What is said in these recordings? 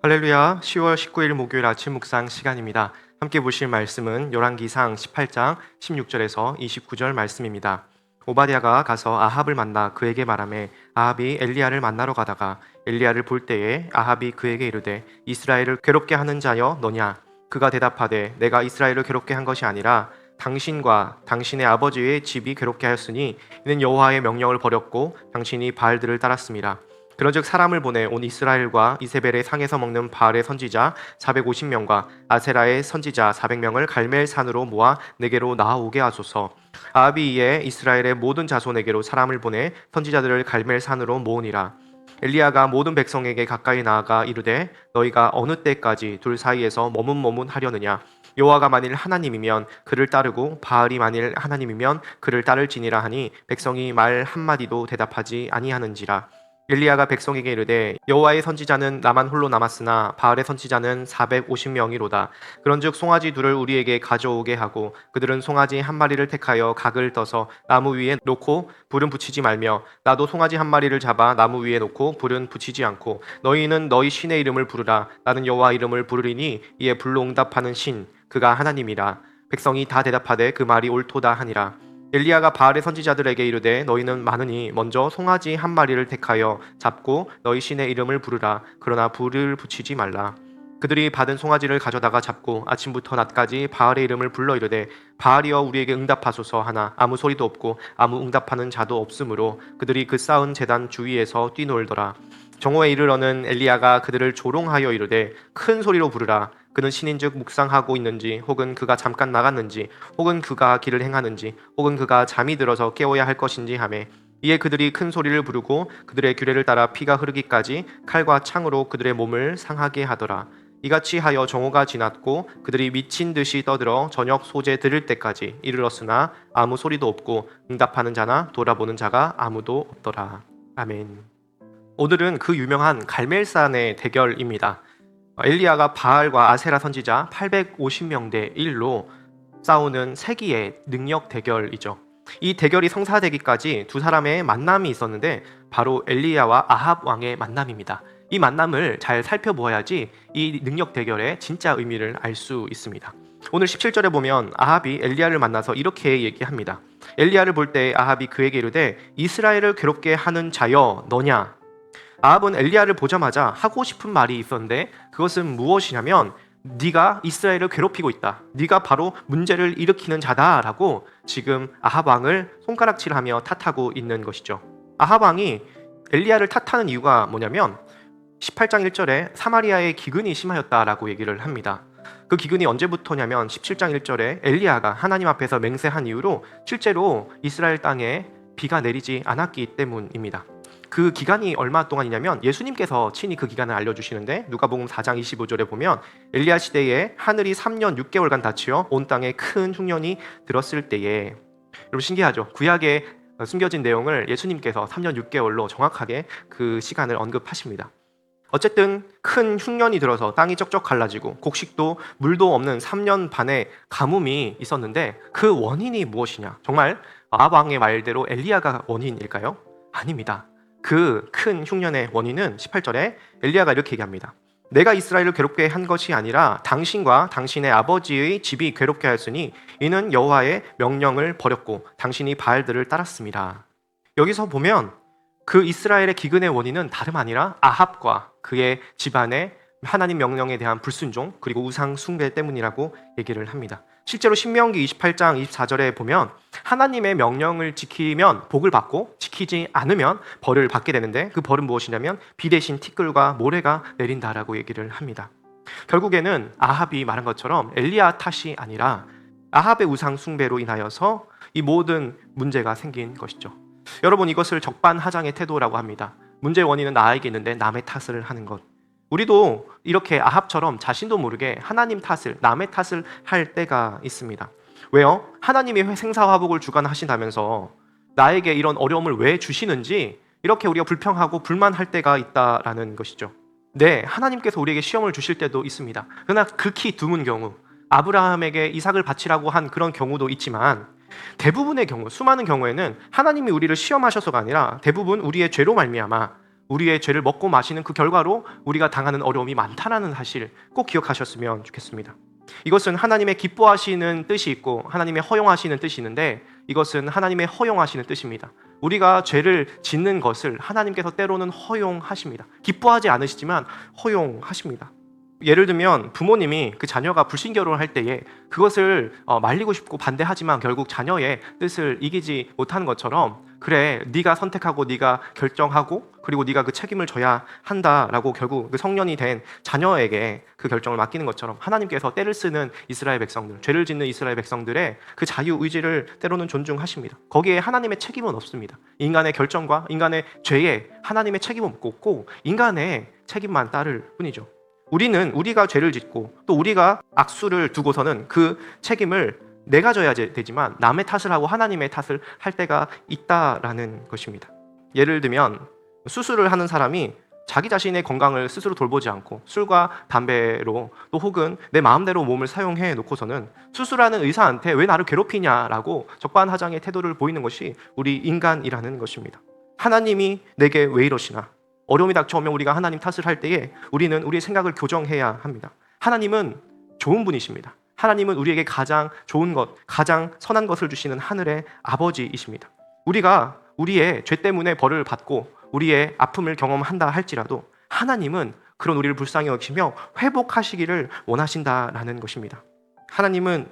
할렐루야, 10월 19일 목요일 아침 묵상 시간입니다. 함께 보실 말씀은 열왕기상 18장 16절에서 29절 말씀입니다. 오바댜가 가서 아합을 만나 그에게 말하매 아합이 엘리야를 만나러 가다가 엘리야를 볼 때에 아합이 그에게 이르되 이스라엘을 괴롭게 하는 자여 너냐? 그가 대답하되 내가 이스라엘을 괴롭게 한 것이 아니라 당신과 당신의 아버지의 집이 괴롭게 하였으니 이는 여호와의 명령을 버렸고 당신이 바알들을 따랐습니다. 그런즉 사람을 보내 온 이스라엘과 이세벨의 상에서 먹는 바알의 선지자 450명과 아세라의 선지자 400명을 갈멜산으로 모아 내게로 나아오게 하소서. 아합이 이에 이스라엘의 모든 자손에게로 사람을 보내 선지자들을 갈멜산으로 모으니라. 엘리야가 모든 백성에게 가까이 나아가 이르되 너희가 어느 때까지 둘 사이에서 머문머문하려느냐? 여호와가 만일 하나님이면 그를 따르고 바알이 만일 하나님이면 그를 따를지니라 하니 백성이 말 한마디도 대답하지 아니하는지라. 엘리야가 백성에게 이르되 여호와의 선지자는 나만 홀로 남았으나 바알의 선지자는 450명이로다. 그런즉 송아지 둘을 우리에게 가져오게 하고 그들은 송아지 한 마리를 택하여 각을 떠서 나무 위에 놓고 불은 붙이지 말며 나도 송아지 한 마리를 잡아 나무 위에 놓고 불은 붙이지 않고 너희는 너희 신의 이름을 부르라. 나는 여호와 이름을 부르리니 이에 불로 응답하는 신 그가 하나님이라. 백성이 다 대답하되 그 말이 옳도다 하니라. 엘리야가 바알의 선지자들에게 이르되 너희는 많으니 먼저 송아지 한 마리를 택하여 잡고 너희 신의 이름을 부르라. 그러나 불을 붙이지 말라. 그들이 받은 송아지를 가져다가 잡고 아침부터 낮까지 바알의 이름을 불러 이르되 바알이여 우리에게 응답하소서 하나 아무 소리도 없고 아무 응답하는 자도 없으므로 그들이 그 쌓은 제단 주위에서 뛰놀더라. 정오에 이르러는 엘리야가 그들을 조롱하여 이르되 큰 소리로 부르라. 그는 신인즉 묵상하고 있는지 혹은 그가 잠깐 나갔는지 혹은 그가 길을 행하는지 혹은 그가 잠이 들어서 깨워야 할 것인지 하매 이에 그들이 큰 소리를 부르고 그들의 규례를 따라 피가 흐르기까지 칼과 창으로 그들의 몸을 상하게 하더라. 이같이 하여 정오가 지났고 그들이 미친 듯이 떠들어 저녁 소재 들을 때까지 이르렀으나 아무 소리도 없고 응답하는 자나 돌아보는 자가 아무도 없더라. 아멘. 오늘은 그 유명한 갈멜산의 대결입니다. 엘리야가 바알과 아세라 선지자 850명 대 1로 싸우는 세기의 능력 대결이죠. 이 대결이 성사되기까지 두 사람의 만남이 있었는데 바로 엘리야와 아합 왕의 만남입니다. 이 만남을 잘 살펴보아야지 이 능력 대결의 진짜 의미를 알 수 있습니다. 오늘 17절에 보면 아합이 엘리야를 만나서 이렇게 얘기합니다. 엘리야를 볼 때 아합이 그에게 이르되 이스라엘을 괴롭게 하는 자여 너냐? 아합은 엘리야를 보자마자 하고 싶은 말이 있었는데 그것은 무엇이냐면 네가 이스라엘을 괴롭히고 있다. 네가 바로 문제를 일으키는 자다라고 지금 아합 왕을 손가락질하며 탓하고 있는 것이죠. 아합 왕이 엘리야를 탓하는 이유가 뭐냐면 18장 1절에 사마리아의 기근이 심하였다라고 얘기를 합니다. 그 기근이 언제부터냐면 17장 1절에 엘리야가 하나님 앞에서 맹세한 이유로 실제로 이스라엘 땅에 비가 내리지 않았기 때문입니다. 그 기간이 얼마 동안이냐면 예수님께서 친히 그 기간을 알려주시는데 누가복음 4장 25절에 보면 엘리야 시대에 하늘이 3년 6개월간 닫히어 온 땅에 큰 흉년이 들었을 때에, 여러분 신기하죠? 구약에 숨겨진 내용을 예수님께서 3년 6개월로 정확하게 그 시간을 언급하십니다. 어쨌든 큰 흉년이 들어서 땅이 쩍쩍 갈라지고 곡식도 물도 없는 3년 반의 가뭄이 있었는데 그 원인이 무엇이냐? 정말 아합 왕의 말대로 엘리야가 원인일까요? 아닙니다. 그 큰 흉년의 원인은 18절에 엘리야가 이렇게 얘기합니다. 내가 이스라엘을 괴롭게 한 것이 아니라 당신과 당신의 아버지의 집이 괴롭게 하였으니 이는 여호와의 명령을 버렸고 당신이 바알들을 따랐습니다. 여기서 보면 그 이스라엘의 기근의 원인은 다름 아니라 아합과 그의 집안의 하나님 명령에 대한 불순종 그리고 우상 숭배 때문이라고 얘기를 합니다. 실제로 신명기 28장 24절에 보면 하나님의 명령을 지키면 복을 받고 지키지 않으면 벌을 받게 되는데 그 벌은 무엇이냐면 비 대신 티끌과 모래가 내린다라고 얘기를 합니다. 결국에는 아합이 말한 것처럼 엘리야 탓이 아니라 아합의 우상 숭배로 인하여서 이 모든 문제가 생긴 것이죠. 여러분 이것을 적반하장의 태도라고 합니다. 문제의 원인은 나에게 있는데 남의 탓을 하는 것. 우리도 이렇게 아합처럼 자신도 모르게 하나님 탓을, 남의 탓을 할 때가 있습니다. 왜요? 하나님이 생사화복을 주관하신다면서 나에게 이런 어려움을 왜 주시는지 이렇게 우리가 불평하고 불만할 때가 있다라는 것이죠. 네, 하나님께서 우리에게 시험을 주실 때도 있습니다. 그러나 극히 드문 경우, 아브라함에게 이삭을 바치라고 한 그런 경우도 있지만 대부분의 경우, 수많은 경우에는 하나님이 우리를 시험하셔서가 아니라 대부분 우리의 죄로 말미암아 우리의 죄를 먹고 마시는 그 결과로 우리가 당하는 어려움이 많다라는 사실 꼭 기억하셨으면 좋겠습니다. 이것은 하나님의 기뻐하시는 뜻이 있고 하나님의 허용하시는 뜻이 있는데, 이것은 하나님의 허용하시는 뜻입니다. 우리가 죄를 짓는 것을 하나님께서 때로는 허용하십니다. 기뻐하지 않으시지만 허용하십니다. 예를 들면 부모님이 그 자녀가 불신결혼을 할 때에 그것을 말리고 싶고 반대하지만 결국 자녀의 뜻을 이기지 못하는 것처럼, 그래 네가 선택하고 네가 결정하고 그리고 네가 그 책임을 져야 한다라고 결국 그 성년이 된 자녀에게 그 결정을 맡기는 것처럼, 하나님께서 때를 쓰는 이스라엘 백성들, 죄를 짓는 이스라엘 백성들의 그 자유의지를 때로는 존중하십니다. 거기에 하나님의 책임은 없습니다. 인간의 결정과 인간의 죄에 하나님의 책임은 없고 인간의 책임만 따를 뿐이죠. 우리가 죄를 짓고 또 우리가 악수를 두고서는 그 책임을 내가 져야 되지만 남의 탓을 하고 하나님의 탓을 할 때가 있다라는 것입니다. 예를 들면 수술을 하는 사람이 자기 자신의 건강을 스스로 돌보지 않고 술과 담배로 또 혹은 내 마음대로 몸을 사용해 놓고서는 수술하는 의사한테 왜 나를 괴롭히냐라고 적반하장의 태도를 보이는 것이 우리 인간이라는 것입니다. 하나님이 내게 왜 이러시나? 어려움이 닥쳐오면 우리가 하나님 탓을 할 때에 우리는 우리의 생각을 교정해야 합니다. 하나님은 좋은 분이십니다. 하나님은 우리에게 가장 좋은 것, 가장 선한 것을 주시는 하늘의 아버지이십니다. 우리가 우리의 죄 때문에 벌을 받고 우리의 아픔을 경험한다 할지라도 하나님은 그런 우리를 불쌍히 여기시며 회복하시기를 원하신다라는 것입니다. 하나님은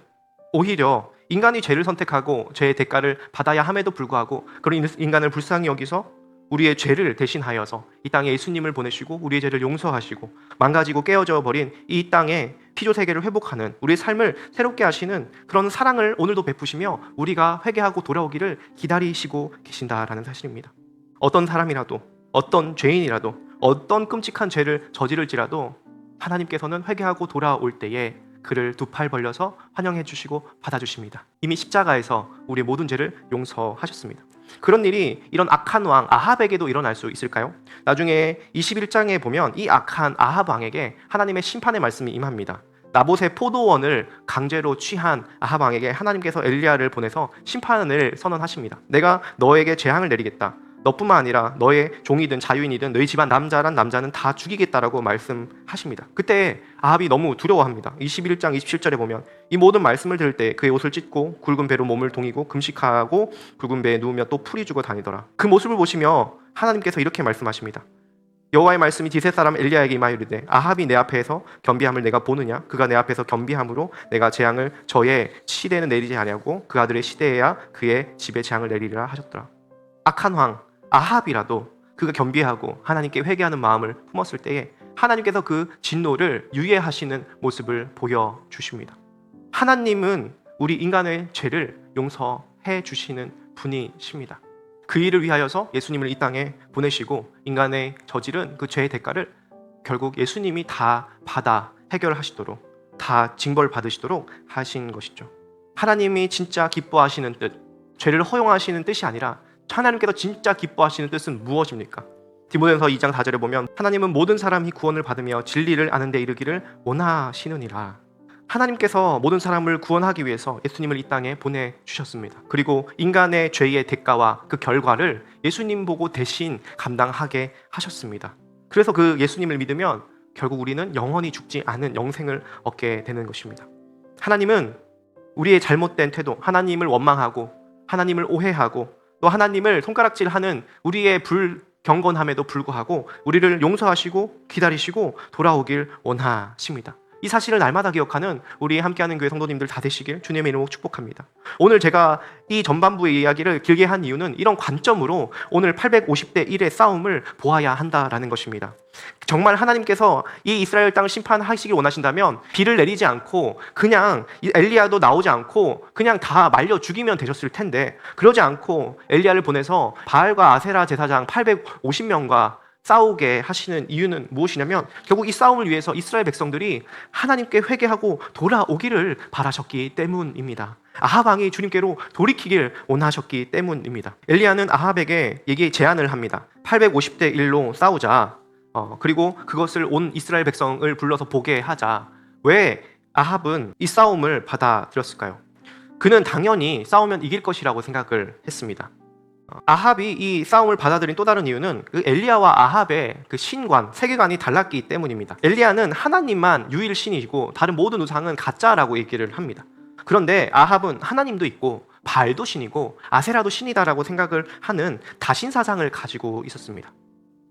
오히려 인간이 죄를 선택하고 죄의 대가를 받아야 함에도 불구하고 그런 인간을 불쌍히 여기서 우리의 죄를 대신하여서 이 땅에 예수님을 보내시고 우리의 죄를 용서하시고 망가지고 깨어져 버린 이 땅의 피조세계를 회복하는 우리의 삶을 새롭게 하시는 그런 사랑을 오늘도 베푸시며 우리가 회개하고 돌아오기를 기다리시고 계신다라는 사실입니다. 어떤 사람이라도, 어떤 죄인이라도, 어떤 끔찍한 죄를 저지를지라도 하나님께서는 회개하고 돌아올 때에 그를 두 팔 벌려서 환영해 주시고 받아주십니다. 이미 십자가에서 우리의 모든 죄를 용서하셨습니다. 그런 일이 이런 악한 왕 아합에게도 일어날 수 있을까요? 나중에 21장에 보면 이 악한 아합 왕에게 하나님의 심판의 말씀이 임합니다. 나봇의 포도원을 강제로 취한 아합 왕에게 하나님께서 엘리야를 보내서 심판을 선언하십니다. 내가 너에게 재앙을 내리겠다. 너뿐만 아니라 너의 종이든 자유인이든 너희 집안 남자란 남자는 다 죽이겠다라고 말씀하십니다. 그때 아합이 너무 두려워합니다. 21장 27절에 보면 이 모든 말씀을 들을 때 그의 옷을 찢고 굵은 배로 몸을 동이고 금식하고 굵은 배에 누우며 또 풀이 주고 다니더라. 그 모습을 보시며 하나님께서 이렇게 말씀하십니다. 여호와의 말씀이 디셋 사람 엘리야에게 임하이르되 아합이 내 앞에서 겸비함을 내가 보느냐? 그가 내 앞에서 겸비함으로 내가 재앙을 저의 시대에는 내리지 아니하고 그 아들의 시대에야 그의 집에 재앙을 내리리라 하셨더라. 악한 왕 아합이라도 그가 겸비하고 하나님께 회개하는 마음을 품었을 때에 하나님께서 그 진노를 유예하시는 모습을 보여주십니다. 하나님은 우리 인간의 죄를 용서해 주시는 분이십니다. 그 일을 위하여서 예수님을 이 땅에 보내시고 인간의 저지른 그 죄의 대가를 결국 예수님이 다 받아 해결하시도록, 다 징벌받으시도록 하신 것이죠. 하나님이 진짜 기뻐하시는 뜻, 죄를 허용하시는 뜻이 아니라 하나님께서 진짜 기뻐하시는 뜻은 무엇입니까? 디모데전서 2장 4절에 보면 하나님은 모든 사람이 구원을 받으며 진리를 아는 데 이르기를 원하시느니라. 하나님께서 모든 사람을 구원하기 위해서 예수님을 이 땅에 보내주셨습니다. 그리고 인간의 죄의 대가와 그 결과를 예수님 보고 대신 감당하게 하셨습니다. 그래서 그 예수님을 믿으면 결국 우리는 영원히 죽지 않은 영생을 얻게 되는 것입니다. 하나님은 우리의 잘못된 태도, 하나님을 원망하고 하나님을 오해하고 또 하나님을 손가락질하는 우리의 불경건함에도 불구하고 우리를 용서하시고 기다리시고 돌아오길 원하십니다. 이 사실을 날마다 기억하는 우리 함께하는 교회 성도님들 다 되시길 주님의 이름으로 축복합니다. 오늘 제가 이 전반부의 이야기를 길게 한 이유는 이런 관점으로 오늘 850대 1의 싸움을 보아야 한다라는 것입니다. 정말 하나님께서 이 이스라엘 땅을 심판하시길 원하신다면 비를 내리지 않고 그냥 엘리야도 나오지 않고 그냥 다 말려 죽이면 되셨을 텐데, 그러지 않고 엘리야를 보내서 바알과 아세라 제사장 850명과 싸우게 하시는 이유는 무엇이냐면 결국 이 싸움을 위해서 이스라엘 백성들이 하나님께 회개하고 돌아오기를 바라셨기 때문입니다. 아합 왕이 주님께로 돌이키길 원하셨기 때문입니다. 엘리야는 아합에게 제안을 합니다. 850대 1로 싸우자. 그리고 그것을 온 이스라엘 백성을 불러서 보게 하자. 왜 아합은 이 싸움을 받아들였을까요? 그는 당연히 싸우면 이길 것이라고 생각을 했습니다. 아합이 이 싸움을 받아들인 또 다른 이유는 그 엘리야와 아합의 그 신관, 세계관이 달랐기 때문입니다. 엘리야는 하나님만 유일 신이고 다른 모든 우상은 가짜라고 얘기를 합니다. 그런데 아합은 하나님도 있고 바알도 신이고 아세라도 신이다라고 생각을 하는 다신사상을 가지고 있었습니다.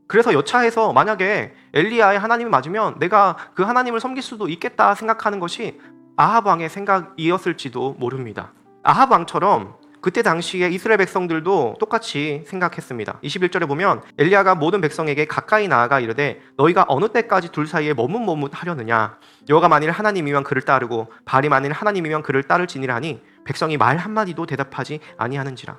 그래서 여차해서 만약에 엘리야의 하나님이 맞으면 내가 그 하나님을 섬길 수도 있겠다 생각하는 것이 아합 왕의 생각이었을지도 모릅니다. 아합 왕처럼 그때 당시에 이스라엘 백성들도 똑같이 생각했습니다. 21절에 보면 엘리야가 모든 백성에게 가까이 나아가 이르되 너희가 어느 때까지 둘 사이에 머뭇머뭇하려느냐 여호와가 만일 하나님이면 그를 따르고 바알이 만일 하나님이면 그를 따를지니라 하니 백성이 말 한마디도 대답하지 아니하는지라.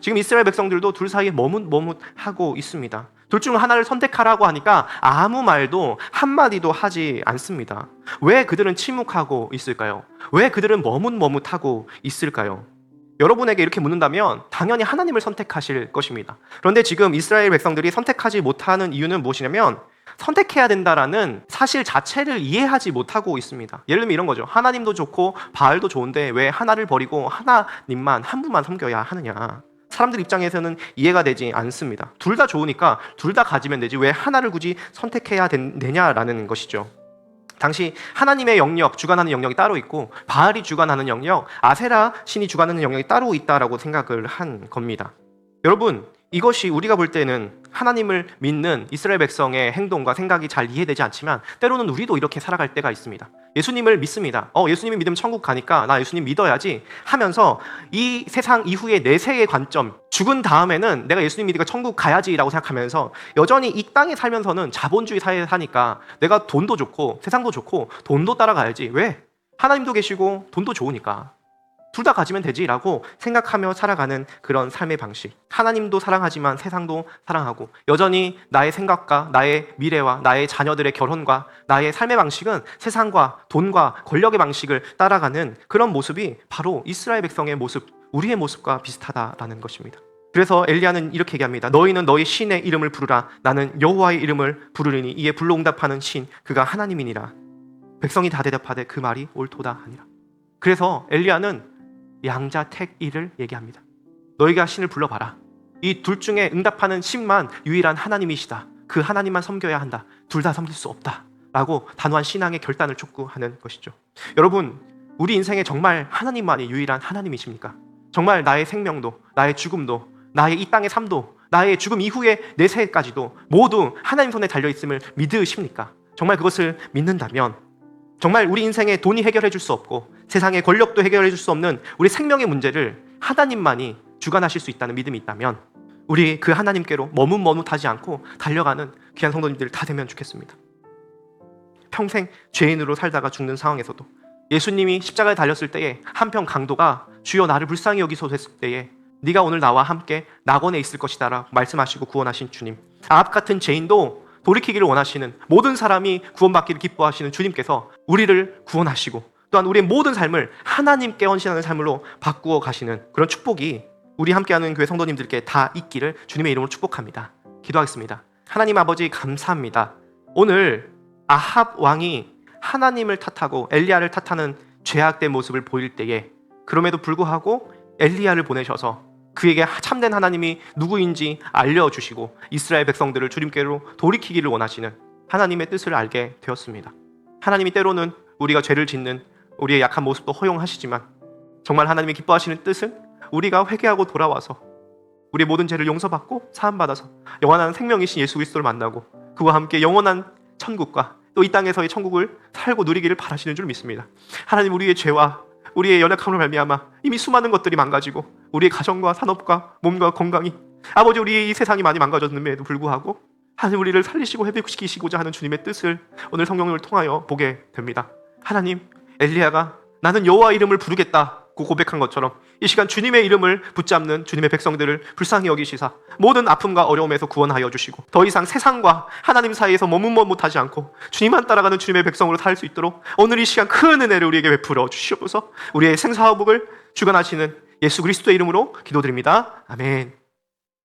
지금 이스라엘 백성들도 둘 사이에 머뭇머뭇하고 있습니다. 둘 중 하나를 선택하라고 하니까 아무 말도 한마디도 하지 않습니다. 왜 그들은 침묵하고 있을까요? 왜 그들은 머뭇머뭇하고 있을까요? 여러분에게 이렇게 묻는다면 당연히 하나님을 선택하실 것입니다. 그런데 지금 이스라엘 백성들이 선택하지 못하는 이유는 무엇이냐면 선택해야 된다라는 사실 자체를 이해하지 못하고 있습니다. 예를 들면 이런 거죠. 하나님도 좋고 바알도 좋은데 왜 하나를 버리고 하나님만 한 분만 섬겨야 하느냐. 사람들 입장에서는 이해가 되지 않습니다. 둘 다 좋으니까 둘 다 가지면 되지 왜 하나를 굳이 선택해야 되냐라는 것이죠. 당시 하나님의 영역, 주관하는 영역이 따로 있고 바알이 주관하는 영역, 아세라 신이 주관하는 영역이 따로 있다라고 생각을 한 겁니다. 여러분, 이것이 우리가 볼 때는 하나님을 믿는 이스라엘 백성의 행동과 생각이 잘 이해되지 않지만 때로는 우리도 이렇게 살아갈 때가 있습니다. 예수님을 믿습니다. 예수님이 믿으면 천국 가니까 나 예수님 믿어야지 하면서 이 세상 이후의 내세의 관점, 죽은 다음에는 내가 예수님 믿으니까 천국 가야지라고 생각하면서 여전히 이 땅에 살면서는 자본주의 사회에 사니까 내가 돈도 좋고 세상도 좋고 돈도 따라가야지. 왜? 하나님도 계시고 돈도 좋으니까 둘 다 가지면 되지라고 생각하며 살아가는 그런 삶의 방식. 하나님도 사랑하지만 세상도 사랑하고 여전히 나의 생각과 나의 미래와 나의 자녀들의 결혼과 나의 삶의 방식은 세상과 돈과 권력의 방식을 따라가는 그런 모습이 바로 이스라엘 백성의 모습, 우리의 모습과 비슷하다라는 것입니다. 그래서 엘리야는 이렇게 얘기합니다. 너희는 너희 신의 이름을 부르라. 나는 여호와의 이름을 부르리니 이에 불로 응답하는 신 그가 하나님이니라. 백성이 다 대답하되 그 말이 옳도다 하니라. 그래서 엘리야는 양자택일을 얘기합니다. 너희가 신을 불러봐라. 이 둘 중에 응답하는 신만 유일한 하나님이시다. 그 하나님만 섬겨야 한다. 둘 다 섬길 수 없다 라고 단호한 신앙의 결단을 촉구하는 것이죠. 여러분, 우리 인생에 정말 하나님만이 유일한 하나님이십니까? 정말 나의 생명도 나의 죽음도 나의 이 땅의 삶도 나의 죽음 이후의 내세까지도 모두 하나님 손에 달려있음을 믿으십니까? 정말 그것을 믿는다면 정말 우리 인생에 돈이 해결해 줄 수 없고 세상의 권력도 해결해 줄 수 없는 우리 생명의 문제를 하나님만이 주관하실 수 있다는 믿음이 있다면 우리 그 하나님께로 머뭇머뭇하지 않고 달려가는 귀한 성도님들 다 되면 좋겠습니다. 평생 죄인으로 살다가 죽는 상황에서도 예수님이 십자가에 달렸을 때에 한편 강도가 주여 나를 불쌍히 여기소서 했을 때에 네가 오늘 나와 함께 낙원에 있을 것이다 라고 말씀하시고 구원하신 주님, 아합 같은 죄인도 돌이키기를 원하시는 모든 사람이 구원받기를 기뻐하시는 주님께서 우리를 구원하시고 또한 우리의 모든 삶을 하나님께 헌신하는 삶으로 바꾸어 가시는 그런 축복이 우리 함께하는 교회 성도님들께 다 있기를 주님의 이름으로 축복합니다. 기도하겠습니다. 하나님 아버지 감사합니다. 오늘 아합 왕이 하나님을 탓하고 엘리야를 탓하는 죄악된 모습을 보일 때에 그럼에도 불구하고 엘리야를 보내셔서 그에게 참된 하나님이 누구인지 알려주시고 이스라엘 백성들을 주님께로 돌이키기를 원하시는 하나님의 뜻을 알게 되었습니다. 하나님이 때로는 우리가 죄를 짓는 우리의 약한 모습도 허용하시지만 정말 하나님이 기뻐하시는 뜻은 우리가 회개하고 돌아와서 우리의 모든 죄를 용서받고 사함받아서 영원한 생명이신 예수 그리스도를 만나고 그와 함께 영원한 천국과 또 이 땅에서의 천국을 살고 누리기를 바라시는 줄 믿습니다. 하나님, 우리의 죄와 우리의 연약함으로 말미암아 이미 수많은 것들이 망가지고 우리의 가정과 산업과 몸과 건강이 아버지 우리의 이 세상이 많이 망가졌음에도 불구하고 하나님 우리를 살리시고 회복시키시고자 하는 주님의 뜻을 오늘 성경을 통하여 보게 됩니다. 하나님, 엘리야가 나는 여호와 이름을 부르겠다고 고백한 것처럼 이 시간 주님의 이름을 붙잡는 주님의 백성들을 불쌍히 여기시사 모든 아픔과 어려움에서 구원하여 주시고 더 이상 세상과 하나님 사이에서 머뭇머뭇하지 않고 주님만 따라가는 주님의 백성으로 살 수 있도록 오늘 이 시간 큰 은혜를 우리에게 베풀어 주시옵소서. 우리의 생사화복을 주관하시는 예수 그리스도의 이름으로 기도드립니다. 아멘.